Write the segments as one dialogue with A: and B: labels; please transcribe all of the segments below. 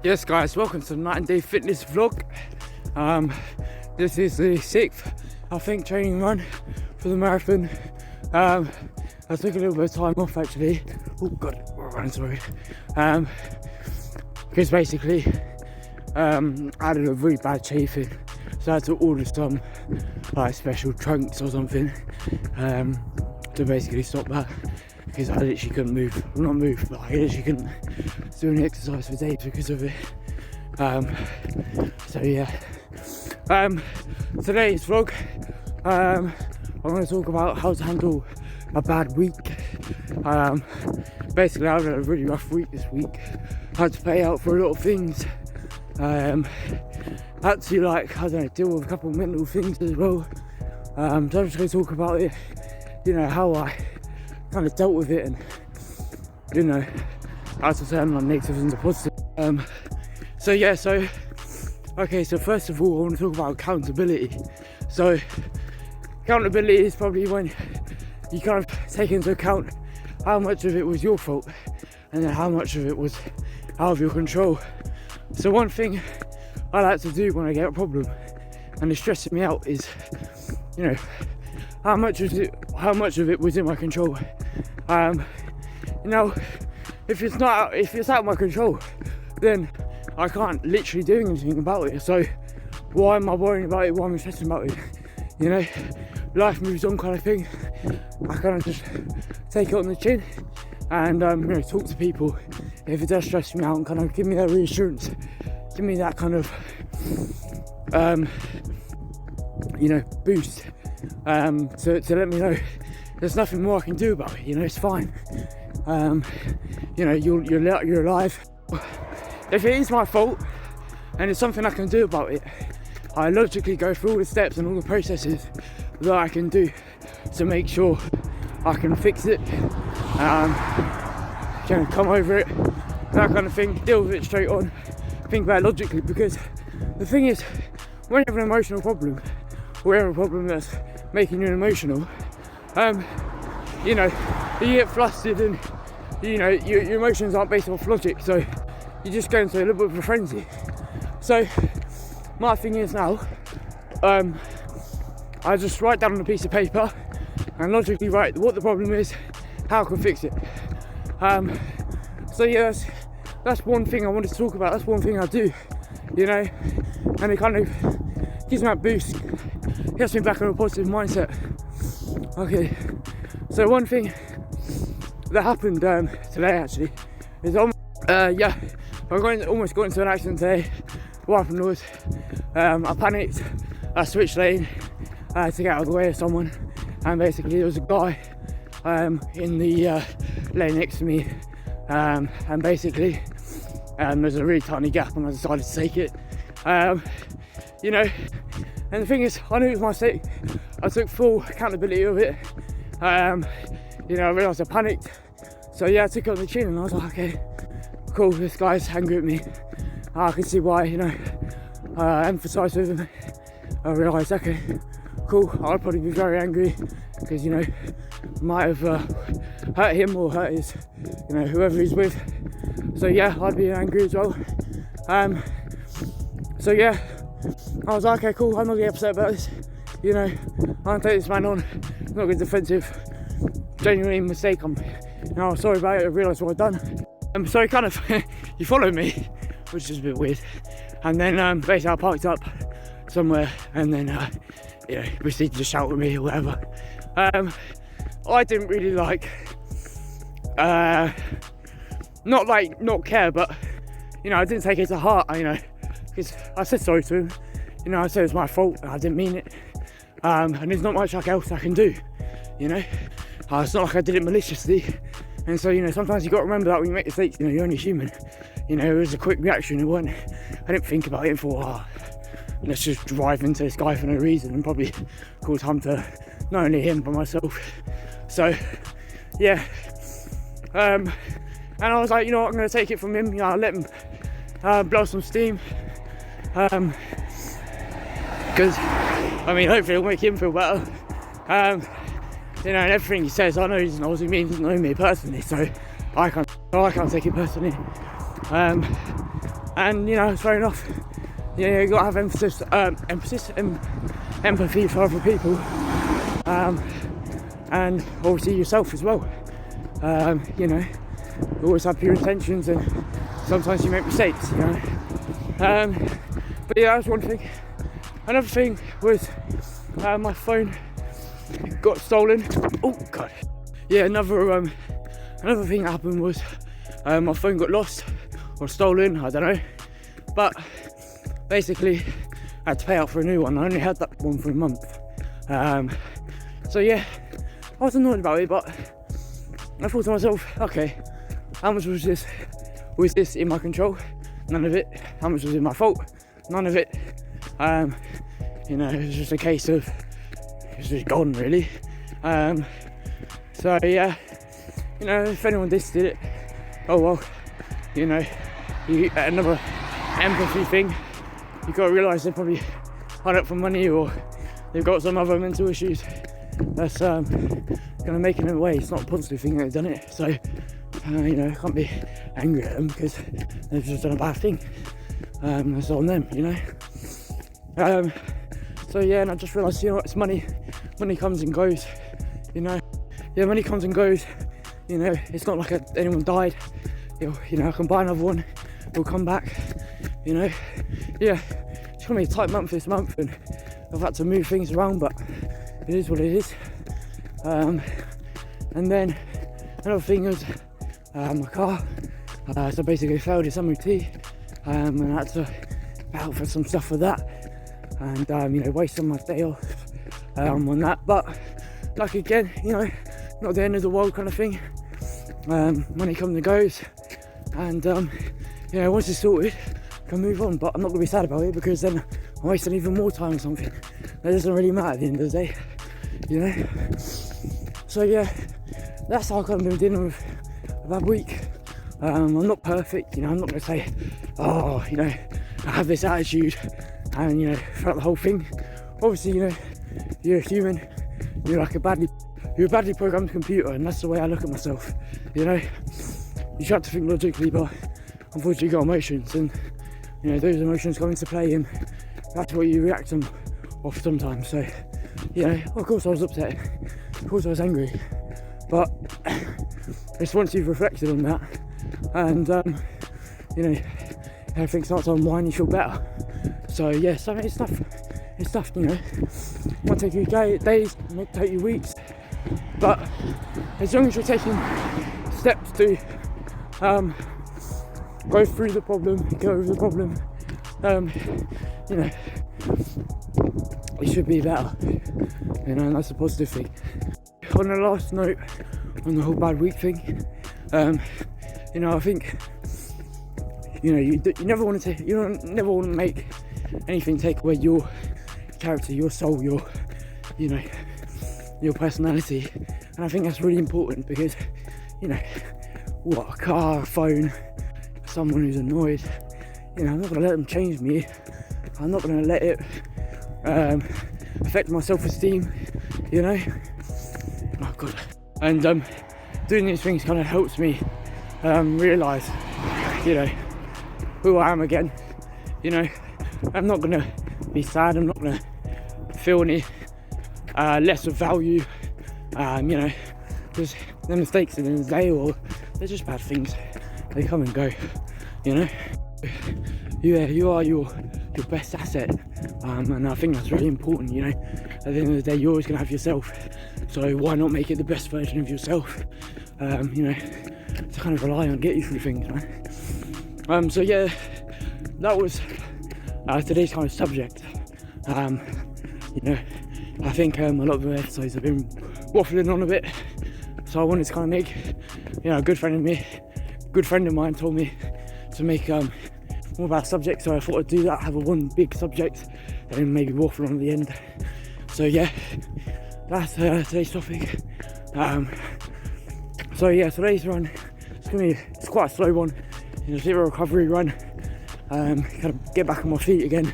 A: Yes guys, welcome to the Night and Day Fitness vlog. This is the 6th, I think, training run for the marathon. I took a little bit of time off actually. Oh god, we're running through. Because basically I had a really bad chafing, so I had to order some like special trunks or something to basically stop that, because I literally couldn't move, well, not move, but I literally couldn't do any exercise for days because of it. So yeah, today's vlog, I'm going to talk about how to handle a bad week. Basically I had a really rough week this week. I had to pay out for a lot of things. Had to, like, I don't know, deal with a couple of mental things as well. So I'm just going to talk about it, you know, how I kind of dealt with it, and you know, how to turn my negatives into positive. Okay, so first of all I want to talk about accountability. So accountability is probably when you kind of take into account how much of it was your fault and then how much of it was out of your control. So one thing I like to do when I get a problem and it's stressing me out is, you know, how much of it was in my control. You know, if it's out of my control, then I can't literally do anything about it. So why am I worrying about it? Why am I stressing about it? You know, life moves on, kind of thing. I kind of just take it on the chin and you know, talk to people if it does stress me out, and kind of give me that reassurance, give me that kind of you know, boost, to let me know there's nothing more I can do about it. You know, it's fine. You know, you're alive. If it is my fault and it's something I can do about it, I logically go through all the steps and all the processes that I can do to make sure I can fix it, can come over it, that kind of thing, deal with it straight on, think about it logically. Because the thing is, when you have an emotional problem, or you have a problem that's making you emotional, you know, you get flustered and, you know, your emotions aren't based off logic, so you just go into a little bit of a frenzy. So my thing is now, I just write down on a piece of paper and logically write what the problem is, how I can fix it. So yeah, that's one thing I wanted to talk about. That's one thing I do, you know, and it kind of gives me that boost, gets me back on a positive mindset. Okay, so one thing that happened today actually is I almost got into an accident today. What happened was I panicked, I switched lane to get out of the way of someone, and basically there was a guy in the lane next to me, and basically there's a really tiny gap and I decided to take it. You know, and the thing is, I knew it was my mistake. I took full accountability of it. You know, I realised I panicked, so yeah, I took it on the chin and I was like, okay, cool, this guy's angry at me. I can see why, you know. I empathised with him. I realised, okay, cool, I'd probably be very angry because, you know, might have hurt him or hurt his, you know, whoever he's with. So yeah, I'd be angry as well. So yeah, I was like, okay, cool, I'm not getting upset about this. You know, I don't take this man on. I'm not getting defensive. Genuinely mistake. I'm sorry about it. I realised what I'd done. So he kind of he followed me, which is a bit weird. And then basically I parked up somewhere, and then you know, proceeded to shout at me or whatever. I didn't really not care, but you know, I didn't take it to heart. You know, because I said sorry to him. You know, I said it was my fault. I didn't mean it. And there's not much else I can do. You know, it's not like I did it maliciously. And so, you know, sometimes you got to remember that when you make mistakes. You know, you're only human. You know, it was a quick reaction. I didn't think about it and thought, let's just drive into this guy for no reason and probably cause harm to not only him but myself. So, yeah. And I was like, you know what, I'm going to take it from him. You know, I'll let him blow some steam. Because, I mean, hopefully it'll make him feel better. You know, and everything he says, I know he doesn't know what he means, doesn't know me personally, so I can't take it personally. And you know, it's fair enough. You got to have empathy for other people, and obviously yourself as well. You know, you always have pure intentions, and sometimes you make mistakes. You know, but yeah, that was one thing. Another thing was my phone got stolen. Oh god. Yeah, another thing that happened was my phone got lost or stolen. I don't know, but basically I had to pay out for a new one. I only had that one for a month. So yeah, I was annoyed about it, but I thought to myself, okay, how much was this? Was this in my control? None of it. How much was it my fault? None of it. You know, it was just a case of it's just gone, really. So yeah, you know, if anyone did it, oh well, you know, another empathy thing. You got to realise they're probably hard up for money, or they've got some other mental issues that's gonna make it away. It's not a positive thing that they've done it. So you know, I can't be angry at them because they've just done a bad thing. That's on them, you know. So yeah, and I just realised, you know what, it's money. Money comes and goes, you know. Yeah, money comes and goes. You know, it's not like anyone died. You know, I can buy another one. It'll come back. You know, yeah. It's gonna be a tight month this month, and I've had to move things around, but it is what it is. And then another thing was my car. So basically, failed its MOT, and I had to battle for some stuff for that, and you know, wasting my day off on that. But like again, you know, not the end of the world kind of thing. Money comes and goes, and you know, once it's sorted, I can move on. But I'm not gonna be sad about it, because then I'm wasting even more time on something that doesn't really matter at the end of the day, you know. So yeah, that's how I've kind of been dealing with a bad week. I'm not perfect, you know. I'm not gonna say, oh, you know, I have this attitude, and you know, throughout the whole thing. Obviously, you know, you're a human. You're like a badly programmed computer, and that's the way I look at myself. You know, you try to think logically, but unfortunately, you got emotions, and you know, those emotions come into play, and that's what you react them off sometimes. So, you know, of course I was upset, of course I was angry, but it's once you've reflected on that, and you know, everything starts to unwind, you feel better. So yeah, so it's tough, you know. It might take you days, it might take you weeks, but as long as you're taking steps to go through the problem, get over the problem, you know, it should be better, you know, and that's a positive thing. On the last note, on the whole bad week thing, you know, I think, you know, you never want to make anything take away your character, your soul, your, you know, your personality. And I think that's really important, because, you know, what, a car, a phone, someone who's annoyed, you know, I'm not going to let them change me. I'm not going to let it affect my self-esteem, you know. Oh god. And doing these things kind of helps me realise, you know, who I am again. You know, I'm not going to be sad, I'm not going to feel any less of value, you know, because the mistakes in the day, or they're just bad things, they come and go, you know. Yeah, you are your best asset, and I think that's really important, you know. At the end of the day, you're always going to have yourself, so why not make it the best version of yourself, you know, to kind of rely on, get you through things, man. So yeah, that was today's kind of subject. You know, I think a lot of the episodes have been waffling on a bit, so I wanted to kind of make, you know, a good friend of mine told me to make more about a subject, so I thought I'd do that, have one big subject, and then maybe waffle on at the end. So yeah, that's today's topic. So yeah, today's run, it's quite a slow one, you know, zero recovery run. Kind of get back on my feet again.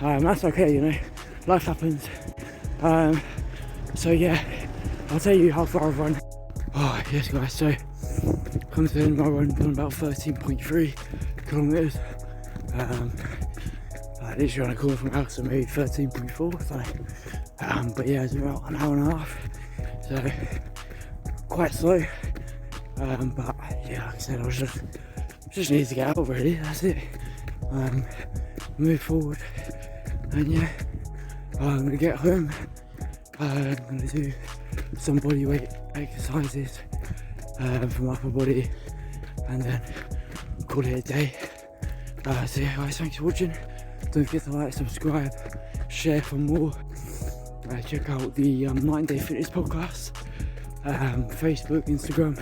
A: That's okay, you know, life happens. So yeah, I'll tell you how far I've run. Oh yes guys, so come to the end of my run, done about 13.3 kilometres. Like literally on a corner from house, so maybe 13.4. So, but yeah, it's about an hour and a half, so quite slow. But yeah, like I said, I was just need to get out really. That's it. Move forward, and yeah, I'm gonna get home. I'm gonna do some body weight exercises for my upper body, and then call it a day. So yeah, guys, thanks for watching. Don't forget to like, subscribe, share for more. Check out the 9 Day Fitness podcast, Facebook, Instagram.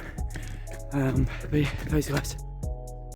A: But yeah, thanks guys.